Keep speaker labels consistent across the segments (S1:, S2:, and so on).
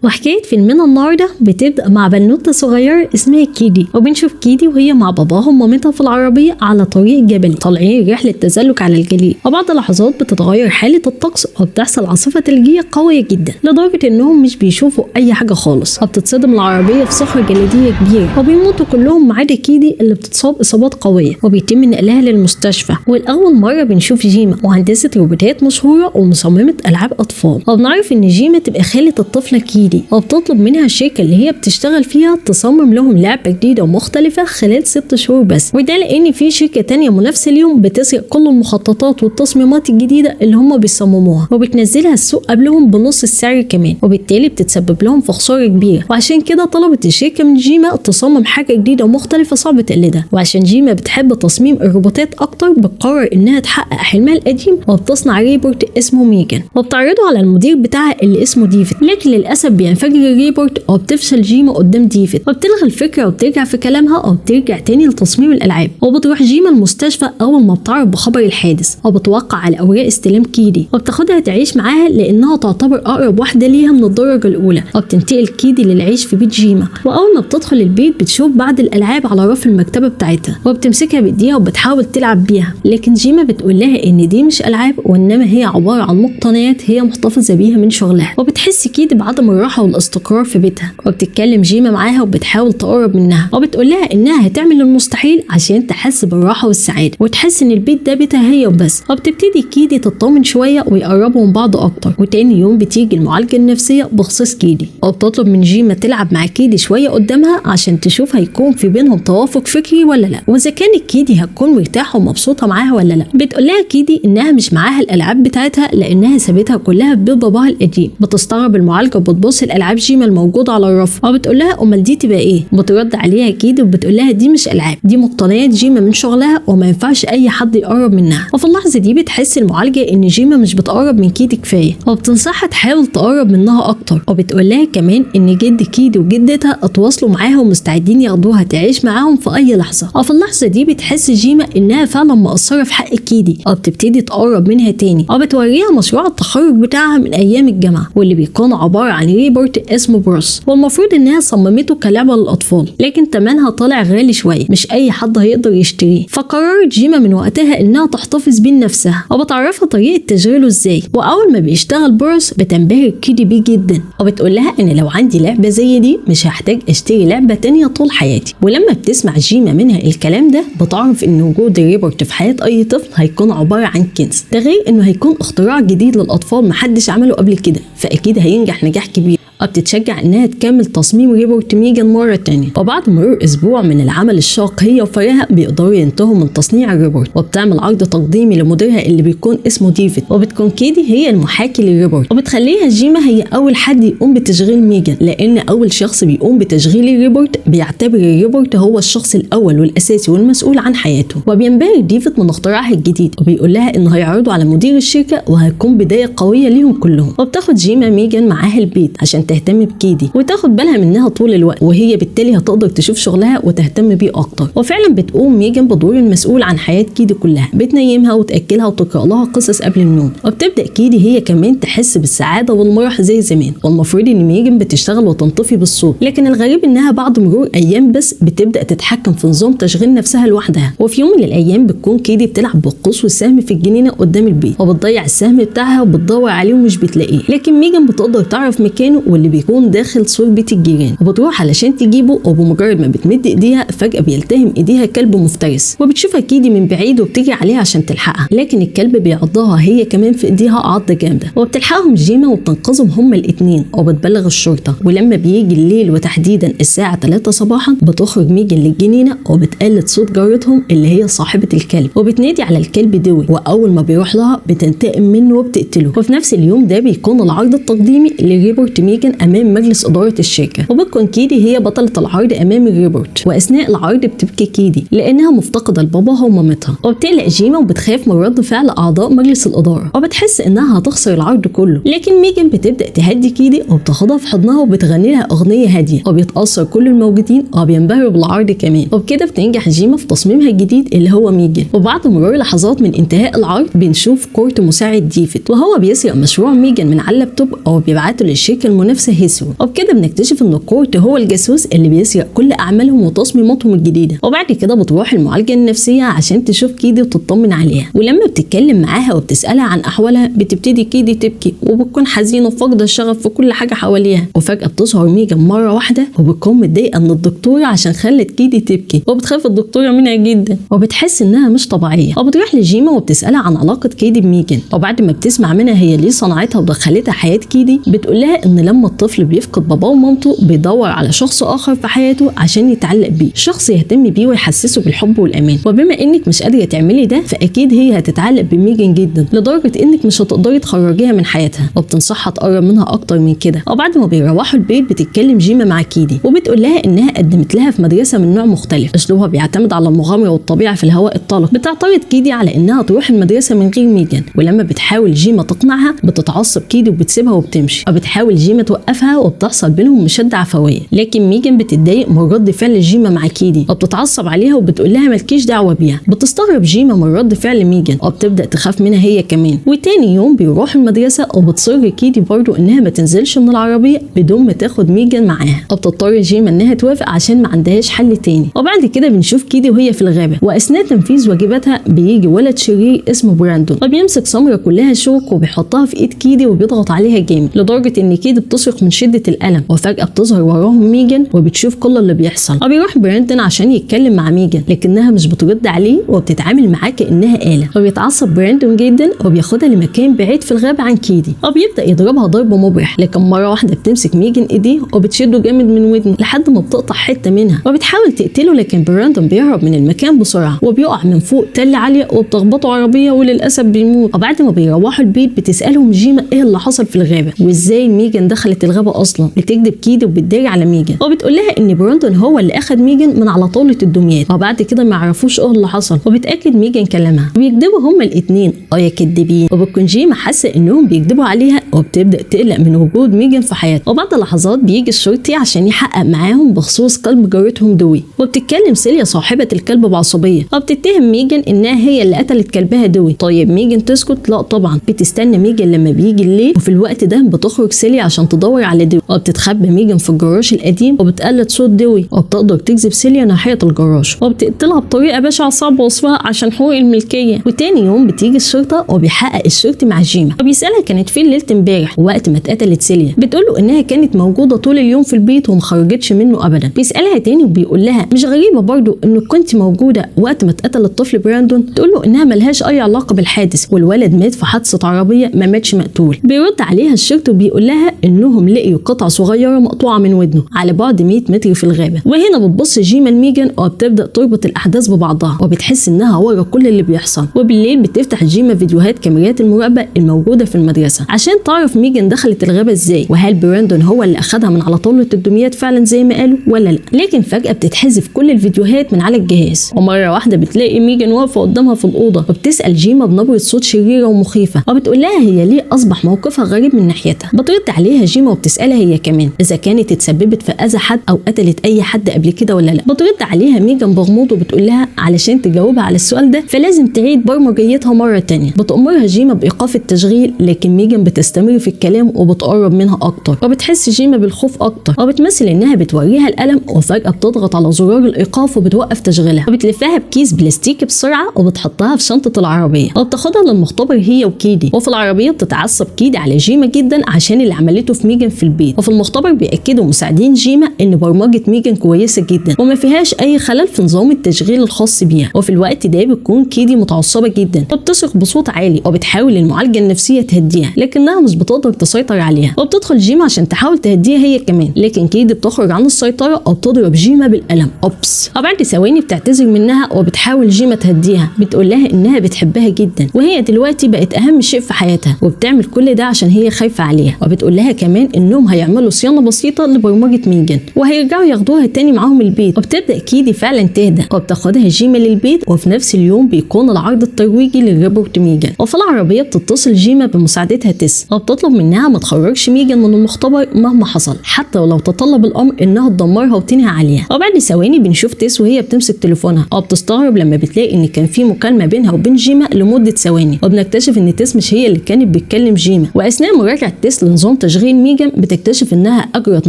S1: وحكاية فيلمنا النهاردة بتبدأ مع بنوتة صغيرة اسمها كيدي، وبنشوف كيدي وهي مع باباها ومامتها في العربية على طريق جبلي طالعين رحلة تزلج على الجليد. وبعد لحظات بتتغير حالة الطقس وبتحصل عاصفة ثلجية قوية جدا لدرجة انهم مش بيشوفوا اي حاجة خالص، وبتتصدم العربية في صخرة جليدية كبيرة وبيموتوا كلهم ما عدا كيدي اللي بتتصاب اصابات قوية وبيتم نقلها للمستشفى. والأول مرة بنشوف جيما مهندسة روبوتات مشهورة ومصممة ألعاب أطفال، وبنعرف ان جيما تبقى خالة الطفلة كيدي وبتطلب منها الشركة اللي هي بتشتغل فيها تصمم لهم لعبة جديدة ومختلفة خلال 6 شهور بس، وده لأن في شركة تانية منافسة ليهم بتسرق كل المخططات والتصميمات الجديدة اللي هم بيصمموها وبتنزلها السوق قبلهم بنص السعر كمان، وبالتالي بتتسبب لهم في خسارة كبيرة. وعشان كده طلبت الشركة من جيما تصمم حاجة جديدة ومختلفة صعب تقلدها، وعشان جيما بتحب تصميم الروبوتات أكتر بتقرر إنها تحقق حلمها القديم وبتصنع ريبورت اسمه ميجان وبتعرضه على المدير بتاعها اللي اسمه ديفيد. لكن للأسف بينفجر الريبورت وبتفشل جيما قدام ديفيد وبتلغي الفكرة وبترجع في كلامها وبترجع تاني لتصميم الألعاب. وبتروح جيما المستشفى أول ما بتعرف بخبر الحادث وبتوقع على أوراق استلام كيدي وبتاخدها تعيش معاها لأنها تعتبر أقرب واحدة ليها من الدرجة الأولى. وبتنتقل كيدي للعيش في بيت جيما، وأول ما بتدخل البيت بتشوف بعض الألعاب على رف المكتبة بتاعتها وبتمسكها بإيديها وبتحاول تلعب بيها، لكن جيما بتقول لها إن دي مش ألعاب وإنما هي عبارة عن مقتنيات هي محتفظة بيها من شغلها. وبتحس كيدي بعدم الراحة والاستقرار في بيتها، وبتتكلم جيما معاها وبتحاول تقرب منها وبتقول لها إنها هتعمل المستحيل عشان تحس بالراحة والسعادة وتحس إن البيت ده بيتها هي وبس. وبتبتدي كيدي تطمن شوية ويقربوا من بعض أكتر. وتاني يوم بتيجي المعالجة النفسية بخصوص كيدي وبتطلب من جيما تلعب مع كيدي شوية قدامها عشان تشوف هيكون في بينهم توافق فكري ولا لا، وإذا كانت كيدي هتكون مرتاحة ومبسوطة معاها ولا لا. بتقول لها كيدي إنها مش معاها الألعاب بتاعتها لأنها سابتها كلها في بيت باباها القديم. بتستغرب المعالجة وبتبص الألعاب جيما الموجودة على الرف وبتقول لها أمال دي تبقى إيه؟ بترد عليها كيدي وبتقول لها دي مش ألعاب، دي مقتنيات جيما من شغلها وما ينفعش أي حد يقرب منها. وفي اللحظة دي بتحس المعالجة إن جيما مش بتقرب من كيدي كفاية وبتنصحها تحاول تقرب منها أكتر، وبتقول لها كمان إن جد كيدي وجدتها اتواصلوا معاها ومستعدين ياخدوها تعيش معاهم في أي لحظة. وفي اللحظة دي بتحس جيما إنها فعلا مقصرة في حق كيدي وبتبتدي تقرب منها تاني وبتوريها مشروع التخرج بتاعها من أيام الجامعة واللي بيكون عبارة عن ريبورت اسمه بروس، والمفروض إنها صممته كلعبة للأطفال لكن تمنها طالع غالي شوية مش أي حد هيقدر يشتريه. فقررت جيما من وقتها إنها تحتفظ بيه لنفسها وبتعرفها طريقة تشغيله إزاي. وأول ما بيشتغل بروس بتنبهر كيدي بيه جدا وبتقول لها إن لو عندي لعبة زي دي مش هحتاج أشتري لعبة تانية طول حياتي. ولما بتسمع جيما منها الكلام ده بتعرف إن وجود الريبورت في حياة أي طفل هيكون عبارة عن كنز، ده غير إنه هيكون اختراع جديد للأطفال محدش عمله قبل كده فأكيد هينجح نجاح كبير. وبتتشجع انها تكمل تصميم ريبورت ميجان مرة تانية. وبعد مرور اسبوع من العمل الشاق هي وفريقها بيقدروا ينتهوا من تصنيع الريبورت وبتعمل عرض تقديمي لمديرها اللي بيكون اسمه ديفيد، وبتكون كيدي هي المحاكي للريبورت وبتخليها جيما هي اول حد يقوم بتشغيل ميجان لان اول شخص بيقوم بتشغيل الريبورت بيعتبر الريبورت هو الشخص الاول والاساسي والمسؤول عن حياته. وبينبهر ديفيد من اختراعها الجديد وبيقول لها انه هيعرضوا على مدير الشركة وهيكون بداية قوية ليهم كلهم. وبتاخد جيما ميجان معاها البيت عشان تهتم بكيدي وتاخد بالها منها طول الوقت، وهي بالتالي هتقدر تشوف شغلها وتهتم بيه اكتر. وفعلا بتقوم ميجان بدور المسؤول عن حياة كيدي كلها، بتنيمها وتاكلها وتقرا لها قصص قبل النوم. وبتبدا كيدي هي كمان تحس بالسعاده والمرح زي زمان. والمفروض ان ميجان بتشتغل وتنطفي بالصوت، لكن الغريب انها بعد مرور ايام بس بتبدا تتحكم في نظام تشغيل نفسها لوحدها. وفي يوم من الايام بتكون كيدي بتلعب بالقوس والسهم في الجنينه قدام البيت وبتضيع السهم بتاعها وبتدور عليه ومش بتلاقيه، لكن ميجان بتقدر تعرف مكانه واللي بيكون داخل سور بيت الجيران وبتروح علشان تجيبه. وبمجرد ما بتمد ايديها فجأة بيلتهم ايديها كلب مفترس وبتشوفها كيدي من بعيد وبتجري عليها عشان تلحقها، لكن الكلب بيعضها هي كمان في ايديها عضة جامدة وبتلحقهم جيما وبتنقذهم هما الاتنين وبتبلغ الشرطة. ولما بيجي الليل وتحديدا الساعة 3 صباحا بتخرج ميجان للجنينة وبتقلد صوت جارتهم اللي هي صاحبة الكلب وبتنادي على الكلب دوي، واول ما بيروح لها بتنتقم منه وبتقتله. وفي نفس اليوم ده بيكون العرض التقديمي لريبورت ميجان امام مجلس إدارة الشركة، وبتكون كيدي هي بطلة العرض أمام الريبورت. وأثناء العرض بتبكي كيدي لأنها مفتقدة لباباها ومامتها، وبتقلق جيما وبتخاف من رد فعل أعضاء مجلس الإدارة وبتحس إنها هتخسر العرض كله. لكن ميجان بتبدأ تهدي كيدي وبتاخدها في حضنها وبتغني لها أغنية هادية وبيتأثر كل الموجودين وبينبهروا بالعرض كمان. وبكده بتنجح جيما في تصميمها الجديد اللي هو ميجان. وبعد مرور لحظات من انتهاء العرض بنشوف كورت مساعد ديفيد وهو بيسرق مشروع ميجان من على اللابتوب أو بيبعته للشركة المنافسة المنافسه هيسو. وبكده بنكتشف ان كورت هو الجاسوس اللي بيسرق كل اعمالهم وتصميماتهم الجديده. وبعد كده بتروح المعالجه النفسيه عشان تشوف كيدي وتطمن عليها، ولما بتتكلم معاها وبتسالها عن احوالها بتبتدي كيدي تبكي وبتكون حزينه وفاقده الشغف في كل حاجه حواليها. وفجاه بتظهر ميجان مره واحده وبتكون متضايقه من الدكتوره عشان خلت كيدي تبكي، وبتخاف الدكتوره منها جدا وبتحس انها مش طبيعيه. وبتروح لجيما وبتسالها عن علاقه كيدي بميجان، وبعد ما بتسمع منها هي ليه صنعتها ودخلتها حياه كيدي بتقول لها ان لما الطفل بيفقد باباه ومامته بيدور على شخص اخر في حياته عشان يتعلق بيه، شخص يهتم بيه ويحسسه بالحب والامان. وبما انك مش قادره تعملي ده فاكيد هي هتتعلق بميجان جدا لدرجه انك مش هتقدري تخرجيها من حياتها، وبتنصحها تقرب منها اكتر من كده. وبعد ما بيروحوا البيت بتتكلم جيما مع كيدي وبتقول لها انها قدمت لها في مدرسه من نوع مختلف اسلوبها بيعتمد على المغامره والطبيعه في الهواء الطلق. بتعترض كيدي على انها تروح المدرسه من غير ميجان، ولما بتحاول جيما تقنعها بتتعصب كيدي وبتسيبها وبتمشي. وبتحاول جيما توقفها وبتحصل بينهم مشاده عفويه، لكن ميجان بتتضايق من رد فعل جيما مع كيدي وبتتعصب عليها وبتقول لها مالكيش دعوه بيها. بتستغرب جيما من رد فعل ميجان وبتبدا تخاف منها هي كمان. وتاني يوم بيروح المدرسه وبتصر كيدي برضو انها ما تنزلش من العربيه بدون ما تاخد ميجان معاها، وبتضطر جيما انها توافق عشان ما عندهاش حل تاني. وبعد كده بنشوف كيدي وهي في الغابه، واثناء تنفيذ واجباتها بيجي ولد شرير اسمه براندون وبيمسك سمره كلها شوك وبيحطها في ايد كيدي وبيضغط عليها جامد لدرجه ان كيدي بتصرخ من شده الالم. وفجاه بتظهر وراهم ميجان وبتشوف كل اللي بيحصل. وبيروح براندون عشان يتكلم مع ميجان لكنها مش بترد عليه وبتتعامل معاه كانها آلة. وبيتعصب براندون جدا وبياخدها لمكان بعيد في الغابه عن كيدي وبيبدا يضربها ضرب مبرح، لكن مره واحده بتمسك ميجان ايديه وبتشده جامد من ودنه لحد ما بتقطع حته منها وبتحاول تقتله، لكن براندون بيهرب من المكان بسرعه وبيقع من فوق تله عاليه وبتخبطه عربيه وللاسف بيموت. وبعد ما بيروحوا البيت بتسالهم جيما ايه اللي حصل في الغابه وازاي ميجان دخلت الغابه اصلا. بتكذب كيدي وبتداري على ميجان وبتقول لها ان براندون هو اللي اخد ميجان من على طاوله الدميات، وبعد كده ما يعرفوش ايه اللي حصل. وبتاكد ميجان كلامها وبيكذبوا هما الاثنين يا كدابين. وبتكون جيما حاسه انهم بيكذبوا عليها وبتبدا تقلق من وجود ميجان في حياتها. وبعد لحظات بيجي الشرطي عشان يحقق معاهم بخصوص كلب جارتهم دوي، وبتتكلم سيليا صاحبه الكلب بعصبيه وبتتهم ميجان انها هي اللي قتلت كلبها دوي. طيب ميجان تسكت؟ لا طبعا. بتستنى ميجان لما بيجي الليل، وفي الوقت ده بتخرج سيليا عشان تدور على دوي وبتتخبى ميجان في الجراج القديم وبتقلد صوت دوي وبتقدر تجذب سيليا ناحيه الجراج وبتقتلها بطريقه بشعه صعب وصفها عشان حقوق الملكيه. وتاني يوم بتيجي الشرطه وبيحقق الشرطي مع جيما وبيسالها كانت فين ليله امبارح وقت ما اتقتلت سيليا. بتقول له انها كانت موجوده طول اليوم في البيت وما خرجتش منه ابدا. بيسالها تاني وبيقول لها مش غريبه برضو انك كنت موجوده وقت ما اتقتل الطفل براندون؟ تقول له انها ملهاش اي علاقه بالحادث والولد مات في حادثه عربيه ما ماتش مقتول. بيرد عليها الشرطي وبيقول لها انهم لقيوا قطعه صغيره مقطوعه من ودنه على بعد 100 متر في الغابه. وهنا بتبص جيما لميجان وبتبدا تربط الاحداث ببعضها وبتحس انها ورا كل اللي بيحصل. وبالليل بتفتح جيما فيديوهات كاميرات المراقبه الموجوده في المدرسه عشان تعرف ميجان دخلت الغابه ازاي وهل براندون هو اللي اخدها من على طاوله الدميات فعلا زي ما قالوا ولا لا. لكن فجاه بتتحذف كل الفيديوهات من على الجهاز، ومره واحده بتلاقي ميجان واقفه قدامها في الاوضه وبتسال جيما بنبره صوت شريره ومخيفه وبتقول لها هي ليه اصبح موقفها غريب من ناحيتها. بترد عليها جيما وبتسالها هي كمان اذا كانت اتسببت في اذى حد او قتلت اي حد قبل كده ولا لا. بترد عليها ميجان بغموض وبتقول لها علشان تجاوبها على السؤال ده فلازم تعيد برمجيتها مره تانية. بتأمرها جيما بايقاف التشغيل، لكن ميجان بتستمر في الكلام وبتقرب منها اكتر وبتحس جيما بالخوف اكتر وبتمثل انها بتوريها القلم، وفجاه بتضغط على زرار الايقاف وبتوقف تشغيلها وبتلفها بكيس بلاستيكي بسرعه وبتحطها في شنطه العربيه وبتاخدها للمختبر هي وكيدي. وفي العربيه بتتعصب كيدي على جيما جدا عشان اللي عملته في ميجان في البيت. وفي المختبر بيأكدوا مساعدين جيما ان برمجه ميجان كويسه جدا وما فيهاش اي خلل في نظام التشغيل الخاص بيها. وفي الوقت ده بتكون كيدي متعصبه جدا وبتصرخ بصوت عالي وبتحاول المعالجه النفسيه تهديها لكنها مش بتقدر تسيطر عليها. وبتدخل جيما عشان تحاول تهديها هي كمان، لكن كيدي بتخرج عن السيطره وبتضرب جيما بالقلم. اوبس. وبعد ثواني بتعتذر منها وبتحاول جيما تهديها، بتقول لها انها بتحبها جدا وهي دلوقتي بقت اهم شيء في حياتها وبتعمل كل ده عشان هي خايفه عليها. وبتقول لها كمان انهم هيعملوا صيانه بسيطه لبرمجه ميجان وهيرجعوا ياخدوها تاني معاهم البيت. وبتبدا كيدي فعلا تهدى وبتاخدها جيما للبيت، وفي نفس اليوم بيكون العرض الترويجي للريبورت ميجان. وفي العربيه بتتصل جيما بمساعدتها تيس وبتطلب منها ما تخرجش ميجان من المختبر مهما حصل حتى ولو تطلب الامر انها تدمرها وتنهي عليها. وبعد ثواني بنشوف تيس وهي بتمسك تليفونها وبتستغرب لما بتلاقي ان كان في مكالمه بينها وبين جيما لمده ثواني، وبنكتشف ان تيس مش هي اللي كانت بتكلم جيما. واثناء مراجعه تيس لنظام تشغيل ميجان بتكتشف انها اجرت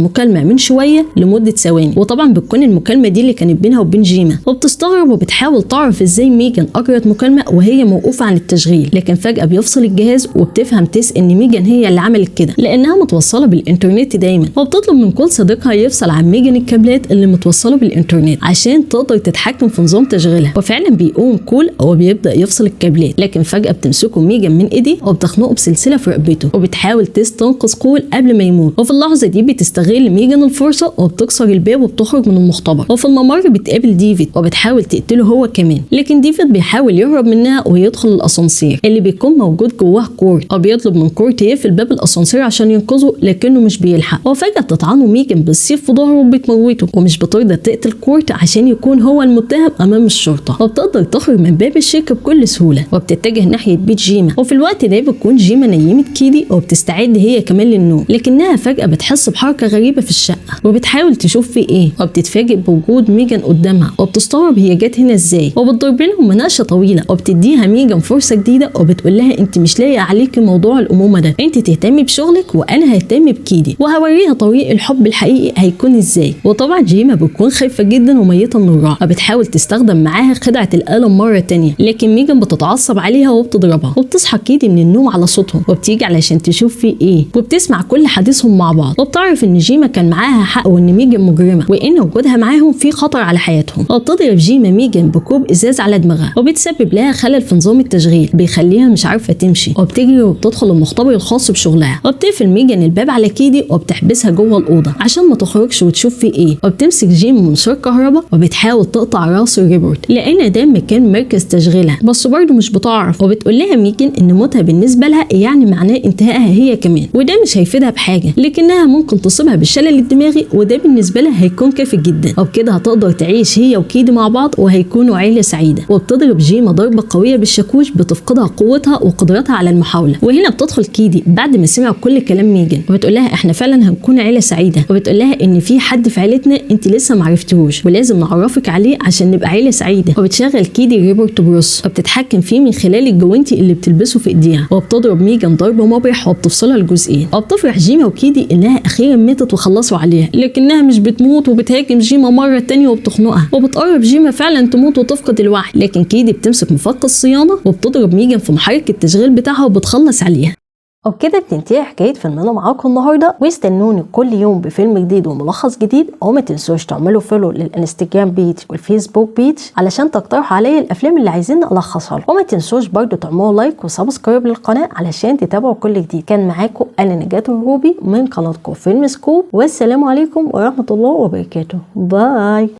S1: مكالمه من شويه لمده ثواني، وطبعا بتكون المكالمه دي اللي كانت بينها وبين جيما، وبتستغرب وبتحاول تعرف ازاي ميجان اجرت مكالمه وهي موقوفه عن التشغيل. لكن فجاه بيفصل الجهاز وبتفهم تيس ان ميجان هي اللي عملت كده لانها متوصله بالانترنت دايما، وبتطلب من كل صديقها يفصل عن ميجان الكابلات اللي متوصله بالانترنت عشان تقدر تتحكم في نظام تشغيلها. وفعلا بيقوم كول وبيبدا يفصل الكابلات، لكن فجاه بتمسكه ميجان من ايديه وبتخنقه بسلسله في رقبته، وبتحاول تيس تنقذ كول قبل ما يموت. وفي اللحظه دي بتستغل ميجان الفرصه وبتكسر الباب وبتخرج من المختبر. وفي الممر بتقابل ديفيد وبتحاول تقتله هو كمان، لكن ديفيد بيحاول يهرب منها ويدخل الاسانسير اللي بيكون موجود جواه كورت، وبيطلب من كورت يقفل باب الاسانسير عشان ينقذه لكنه مش بيلحق. وفجاه بتطعنه ميجان بالسيف في ظهره وبتموته، ومش بتقدر تقتل كورت عشان يكون هو المتهم امام الشرطه، وبتقدر تخرج من باب الشركه بكل سهوله وبتتجه ناحيه بيت جيما. وفي الوقت ده بتكون جيما نيمت كيدي وبتستعد هي كمان للنوم، لكنها فجاه بتحس بحركه غريبه في الشقه وبتحاول تشوف في ايه، وبتتفاجئ بوجود ميجان قدامها وبتستغرب هي جت هنا ازاي، وبتضرب لهم مناقشه طويله وبتديها ميجان فرصه جديده وبتقول لها انت مش لاقي عليكي موضوع الامومه ده، انت تهتمي بشغلك وانا ههتم بكيدي وهوريها طريق الحب الحقيقي هيكون ازاي. وطبعا جيما بتكون خايفه جدا وميته من الرعب وبتحاول تستخدم معاها خدعه القلم مره تانية، لكن ميجان بتتعصب عليها وبتضربها. وبتصحى كيدي من النوم على صوتهم وبتيجي علشان تشوف في ايه، وبتسمع كل حديثهم مع بعض، وبتعرف ان جيما كان معاها حق وان ميجان مجرمه وان وجودها معاهم في خطر على حياتهم. وبتضرب جيما ميجان بكوب ازاز على دماغها وبتسبب لها خلل في نظام التشغيل بيخليها مش عارفه تمشي، وبتجري وبتدخل المختبر الخاص بشغلها، وبتقفل ميجان الباب على كيدي وبتحبسها جوه الاوضه عشان ما تخرجش وتشوف في ايه. وبتمسك جيما منشار كهرباء وبتحاول تقطع راس ريبورت لان ده مكان مركز تشغيلها، بس برضه مش بتعرف. وبتقول لها ميجان ان موتها بالنسبه لها يعني معناه انتهائها هي كمان، وده مش هيفيدها بحاجه لكنها ممكن تصيبها بالشلل الدماغي وده بالنسبه لها هيكون كافي جدا، وبكده هتقدر تعيش هي وكيدي مع بعض وهيكونوا عيله سعيده. وبتضرب جيما ضربه قويه بالشاكوش بتفقدها قوتها وقدرتها على المحاوله. وهنا بتدخل كيدي بعد ما سمعوا كل كلام ميجان وبتقول لها احنا فعلا هنكون عيله سعيده، وبتقول لها ان في حد في عيلتنا انت لسه ما عرفتيهوش ولازم نعرفك عليه عشان نبقى عيله سعيده. وبتشغل كيدي ريبورت بروس وبتتحكم فيه من خلال الجوانتي اللي بتلبسه في ايديها، وبتضرب ميجان ضرب مبرح وبتفصلها لجزئين. وبتفرح جيما وكيدي انها اخيرا ماتت وخلصوا عليها، لكنها مش بتموت وبتهاجم جيما مره تانية وبتخنقها، وبتقرب جيما فعلا تموت وتفقد الوعي، لكن كيدي بتمسك مفك الصيانه وبتضرب ميجان في محرك التشغيل بتاعها وبتخلص عليها. وبكده بتنتهي حكايه فيلمنا معاكم النهارده، واستنوني كل يوم بفيلم جديد وملخص جديد، وما تنسوش تعملوا فولو للانستجرام بيج والفيسبوك بيج علشان تقترحوا عليا الافلام اللي عايزين الخصها لكم، وما تنسوش برضو تعملوا لايك وسبسكرايب للقناه علشان تتابعوا كل جديد. كان معاكم انا نجاة الروبي من قناتكم فيلم سكوب، والسلام عليكم ورحمه الله وبركاته. باي.